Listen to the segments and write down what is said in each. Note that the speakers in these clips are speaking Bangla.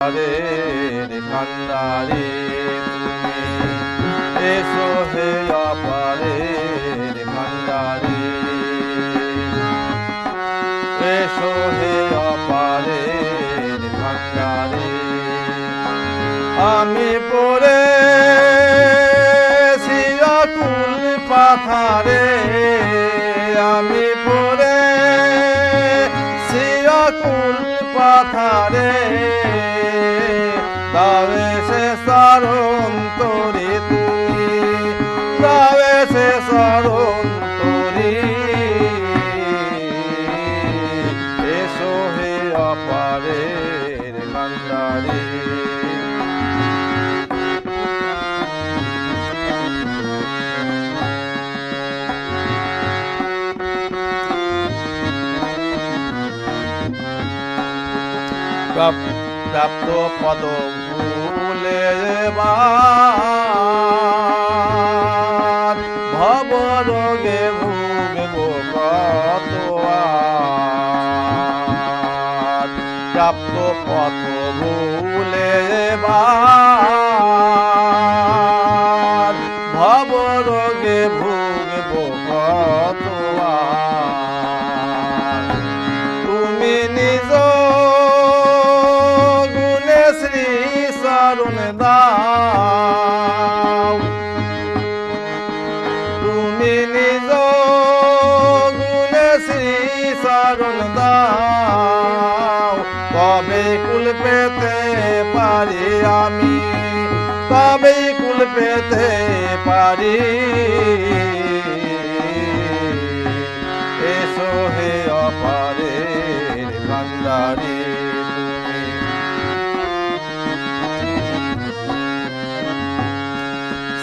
অপারের ভান্ডারে তুমি এসো হে অপারের ভান্ডারে এসো হে অপারের ভান্ডারে আমি পড়েছি আকুল পাথারে আমি পড়েছি আকুল পাথারে দাবে সে সারণ তোরে তুমি দাবে সে সারণ তোরে এসো হে অপারের ভান্ডারে প্রাপ্ত পদ ভুলে ভব রোগে ভুগব কত প্রাপ্ত পথ ভুলে ভব রোগে ভুগব কত তুমি নিজ শরণ দাও তুমি নিজ গুণে শ্রী শরণ দাও তবে কুল পেতে পারি আমি তবে কুল পেতে পারি এসো হে অপারের ভান্ডারে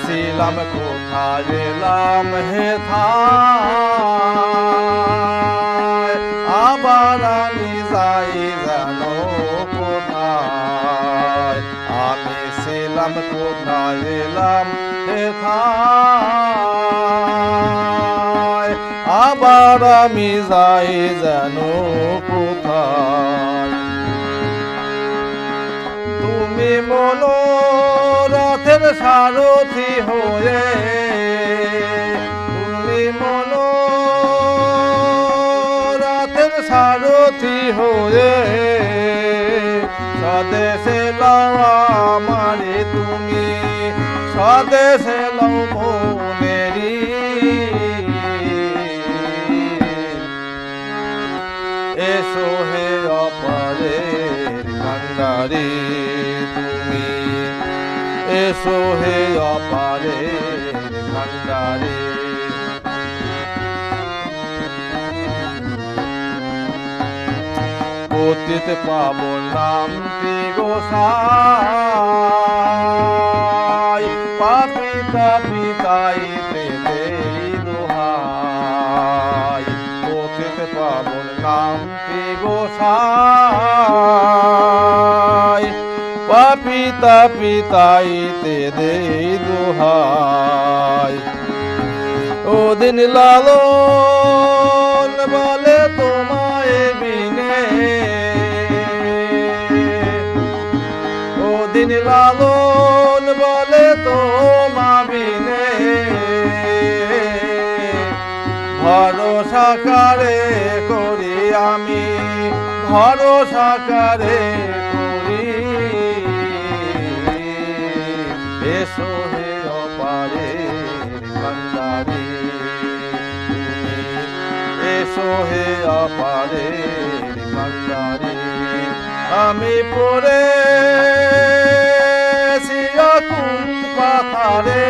ছিলাম কোথায় এলাম হে থায় আবার আমি যাই জানো কোথায় আমি ছিলাম কোথায় এলাম হে থায় আবার আমি যাই জানো কোথায় তুমি মনোরথের সারথি হয়ে তুমি মনোরথের সারথি হয়ে স্বদেশে লও আমারে তুমি স্বদেশে লও মনেরি এসো হে অপারের ভান্ডারে তুমি এসো হে অপারের ভান্ডারে পতিত পাবন নামটি গোসাই পাপি তাপি তাইতে দেই দোহাই পতিত পাবন নামটি গোসাই পাপি তাপি তাইতে দেই দোহাই ওদিন লালন বলে তোমায় বিনে ওদিন লালন বলে তোমা বিনে ভরসা কারে করি আমি ভরসা কারে করি এসো হে অপারের ভান্ডারে এসো হে অপারের ভান্ডারে আমি পড়েছি আকুল পাথারে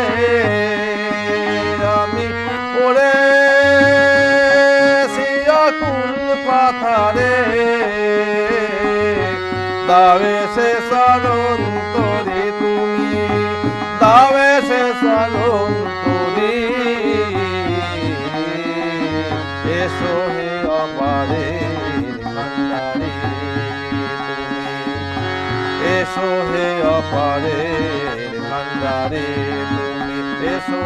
আমি পড়েছি আকুল পাথারে দাবে সে শরণ তোরে তুমি দাবে সে শরণ তোরে এসো হে অপারের ভান্ডারে তুমি এসো হে অপারের ভান্ডারে তুমি এসো